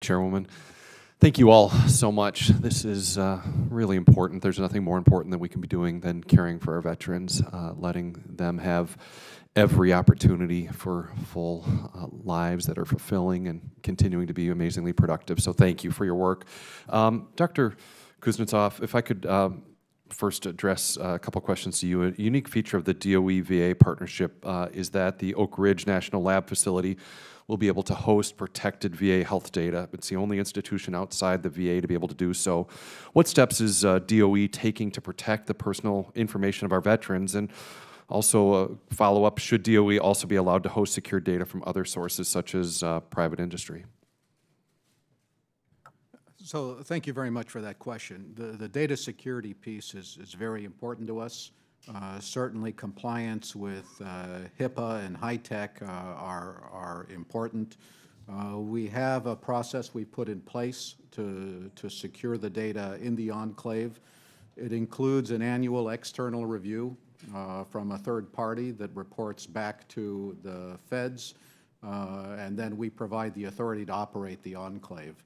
Chairwoman. Thank you all so much. This is really important. There's nothing more important that we can be doing than caring for our veterans, letting them have every opportunity for full lives that are fulfilling and continuing to be amazingly productive. So thank you for your work. Dr. Kusnezov, if I could first address a couple questions to you. A unique feature of the DOE-VA partnership is that the Oak Ridge National Lab facility will be able to host protected VA health data. It's the only institution outside the VA to be able to do so. What steps is DOE taking to protect the personal information of our veterans? And also follow-up, should DOE also be allowed to host secure data from other sources such as private industry? So thank you very much for that question. The data security piece is very important to us. Certainly compliance with HIPAA and high-tech are important. We have a process we put in place to secure the data in the enclave. It includes an annual external review from a third party that reports back to the feds, and then we provide the authority to operate the enclave.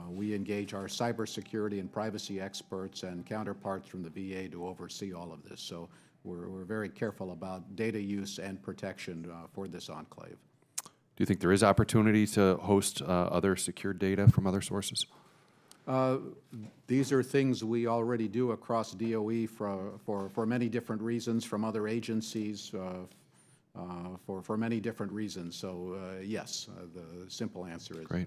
We engage our cybersecurity and privacy experts and counterparts from the VA to oversee all of this. So we're very careful about data use and protection for this enclave. Do you think there is opportunity to host other secured data from other sources? These are things we already do across DOE for many different reasons, from other agencies, for many different reasons. So yes, the simple answer is great.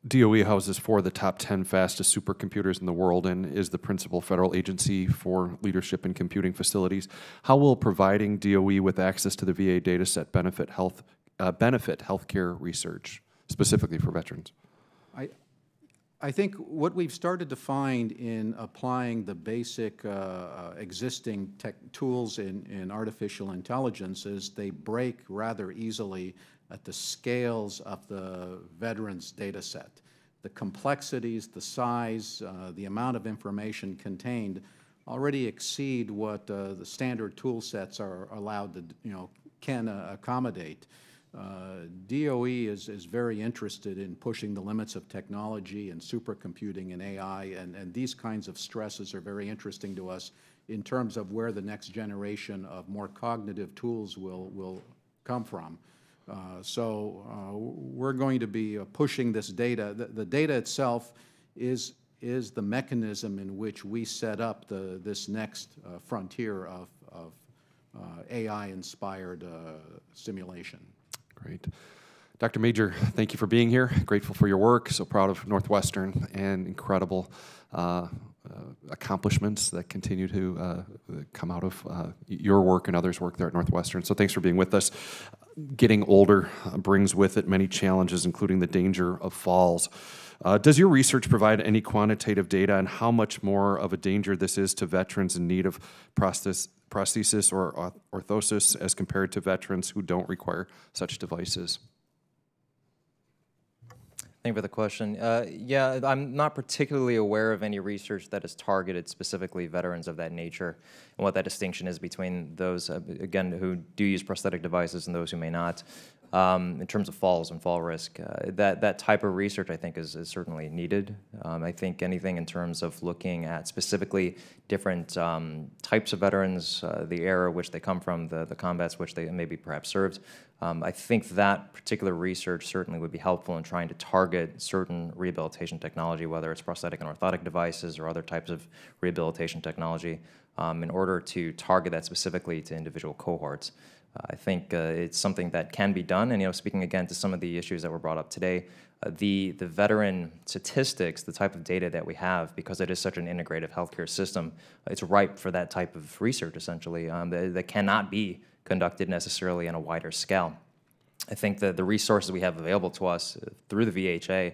DOE houses 4 of the top 10 fastest supercomputers in the world and is the principal federal agency for leadership in computing facilities. How will providing DOE with access to the VA data set benefit healthcare research, specifically for veterans? I think what we've started to find in applying the basic existing tech tools in artificial intelligence is they break rather easily at the scales of the veterans data set. The complexities, the size, the amount of information contained already exceed what the standard tool sets are allowed to, can accommodate. DOE is very interested in pushing the limits of technology and supercomputing and AI, and these kinds of stresses are very interesting to us in terms of where the next generation of more cognitive tools will come from. So we're going to be pushing this data. The data itself is the mechanism in which we set up this next frontier of AI-inspired simulation. Great. Dr. Major, thank you for being here. Grateful for your work. So proud of Northwestern and incredible accomplishments that continue to come out of your work and others' work there at Northwestern. So thanks for being with us. Getting older brings with it many challenges, including the danger of falls. Does your research provide any quantitative data on how much more of a danger this is to veterans in need of prosthesis or orthosis as compared to veterans who don't require such devices? Thank you for the question. Yeah, I'm not particularly aware of any research that has targeted specifically veterans of that nature and what that distinction is between those, again, who do use prosthetic devices and those who may not. In terms of falls and fall risk, that type of research I think is certainly needed. I think anything in terms of looking at specifically different types of veterans, the era which they come from, the combats which they maybe perhaps served, I think that particular research certainly would be helpful in trying to target certain rehabilitation technology, whether it's prosthetic and orthotic devices or other types of rehabilitation technology, in order to target that specifically to individual cohorts. I think it's something that can be done, and speaking again to some of the issues that were brought up today, the veteran statistics, the type of data that we have, because it is such an integrative healthcare system, it's ripe for that type of research essentially that cannot be conducted necessarily on a wider scale. I think that the resources we have available to us through the VHA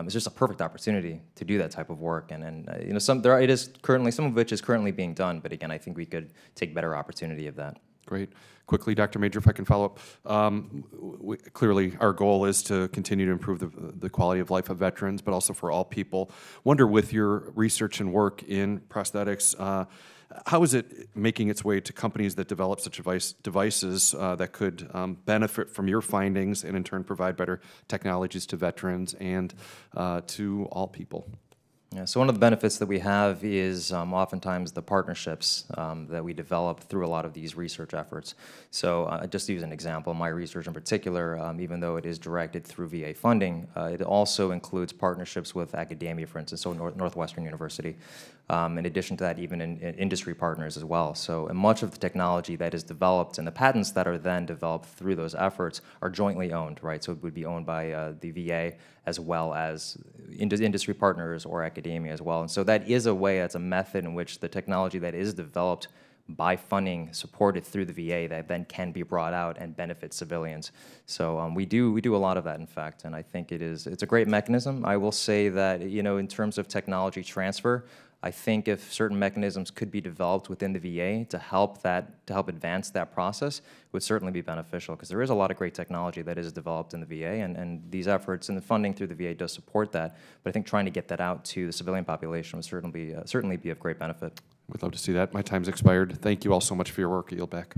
is just a perfect opportunity to do that type of work, and some of which is currently being done, but again, I think we could take better opportunity of that. Great. Quickly, Dr. Major, if I can follow up. Clearly, our goal is to continue to improve the quality of life of veterans, but also for all people. Wonder, with your research and work in prosthetics, How is it making its way to companies that develop such devices that could benefit from your findings and in turn provide better technologies to veterans and to all people? Yeah, so one of the benefits that we have is oftentimes the partnerships that we develop through a lot of these research efforts. So just to use an example, my research in particular, even though it is directed through VA funding, it also includes partnerships with academia, for instance, so Northwestern University. In addition to that, even in industry partners as well. So much of the technology that is developed and the patents that are then developed through those efforts are jointly owned, right? So it would be owned by the VA as well as industry partners or academia as well. And so that is a way, that's a method in which the technology that is developed by funding supported through the VA that then can be brought out and benefit civilians. So we do a lot of that, in fact, and I think it's a great mechanism. I will say that, you know, in terms of technology transfer, I think if certain mechanisms could be developed within the VA to help advance that process, it would certainly be beneficial, because there is a lot of great technology that is developed in the VA, and these efforts and the funding through the VA does support that. But I think trying to get that out to the civilian population would certainly be of great benefit. We'd love to see that. My time's expired. Thank you all so much for your work. I yield back.